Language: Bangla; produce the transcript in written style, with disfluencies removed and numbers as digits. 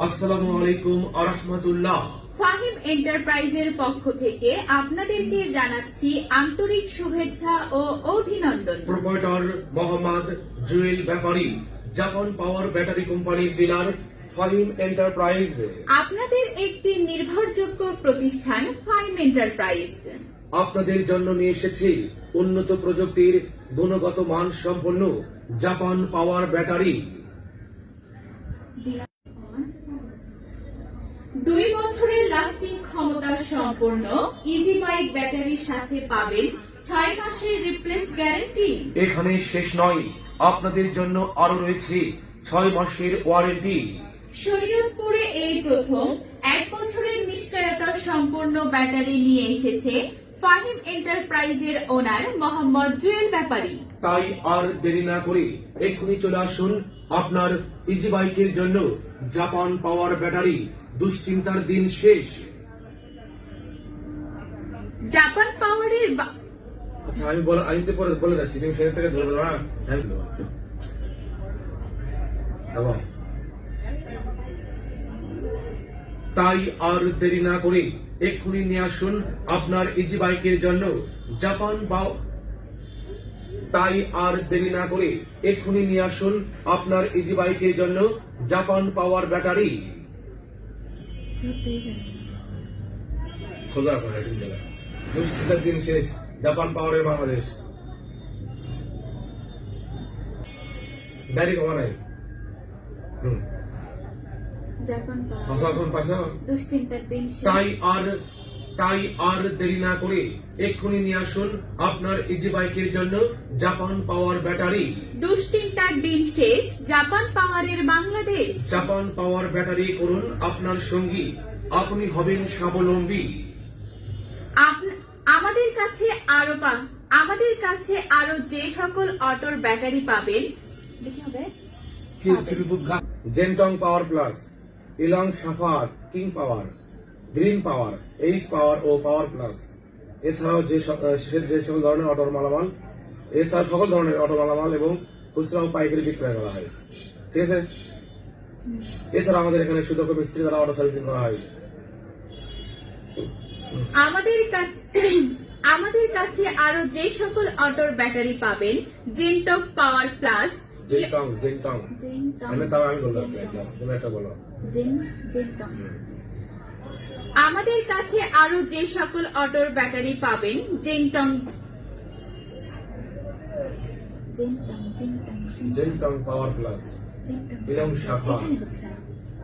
আসসালামু আলাইকুম ওয়া রাহমাতুল্লাহ। ফাহিম এন্টারপ্রাইজের পক্ষ থেকে আপনাদেরকে জানাচ্ছি আন্তরিক শুভেচ্ছা ও অভিনন্দন। প্রোপাইটর মোহাম্মদ জুয়েল ব্যাপারী, জাপান পাওয়ার ব্যাটারি কোম্পানির ডিলার ফাহিম এন্টারপ্রাইজ। আপনাদের একটি নির্ভরযোগ্য প্রতিষ্ঠান ফাহিম এন্টারপ্রাইজ আপনাদের জন্য নিয়ে এসেছি উন্নত প্রযুক্তির গুণগত মান সম্পন্ন জাপান পাওয়ার ব্যাটারি। 2 বছরের লাস্টিং ক্ষমতা সম্পন্ন ইজি বাইক ব্যাটারির সাথে পাবেন 6 মাসের রিপ্লেস গ্যারান্টি। এখানে শেষ নয়, আপনাদের জন্য আরো রয়েছে 6 মাসের ওয়ারেন্টি। শরীয়তপুরে এই প্রথম 1 বছরের নিশ্চয়তা সম্পূর্ণ ব্যাটারি নিয়ে এসেছে ফাহিম এন্টারপ্রাইজের ওনার মোহাম্মদ জুয়েল ব্যাপারী। তাই আর দেরি না করে এক্ষুনি চলে আসুন আপনার ইজি বাইকের জন্য জাপান পাওয়ার ব্যাটারি। দুশ্চিন্তার দিন শেষ। জাপান পাওয়ারের আচ্ছা, আমি তো পরে বলে যাচ্ছি, তুমি সেখান থেকে ধরবে না। হ্যাঁ, তাই আর দেরি না করে এক্ষুনি নিয়ে আসুন আপনার ইজি বাইকের জন্য জাপান তাই আর দেরি না করে এক্ষুনি নিয়ে আসুন আপনার ইজি বাইকের জন্য জাপান পাওয়ার ব্যাটারি। খোঁজার পরে দুশ্চিন্তার দিন শেষ। জাপান পাওয়ারের বাংলাদেশ ব্যাটারি কমা নাই। জাপান পাওয়ার দুশ্চিন্তার দিন শেষ। তাই আর দেরি না করে এক্ষুনি নিয়ে আসুন আপনার ইজি বাইকের জন্য জাপান পাওয়ার ব্যাটারি। দুশ্চিন্তার দিন শেষ। জাপান পাওয়ারের বাংলাদেশ। জাপান পাওয়ার ব্যাটারি করুন আপনার সঙ্গী, আপনি হবেন স্বাবলম্বী। আমাদের কাছে আরো যে সকল অটোর ব্যাটারি পাবেন জেনটং পাওয়ার প্লাস, ইলং সাফাত, কিং পাওয়ার, গ্রিন পাওয়ার, এইচ পাওয়ার ও পাওয়ার প্লাস, এছাড়াও যে সকল ধরনের অটোর মালামাল, এছাড়া সকল ধরনের অটো মালামাল এবং খুচরা ও পাইকারি বিক্রয় করা হয়। ঠিক আছে। এছাড়া আমাদের এখানে সুদক্ষ মিস্ত্রি দ্বারা অটো সার্ভিসিং করা হয়। আমাদের কাছে আরো যে সকল অটোর ব্যাটারি পাবেন জেনটং পাওয়ার প্লাস, আমাদের কাছে আরো যে সকল অটোর ব্যাটারি পাবেন জেনটং পাওয়ার প্লাস, ইলং সাফাত,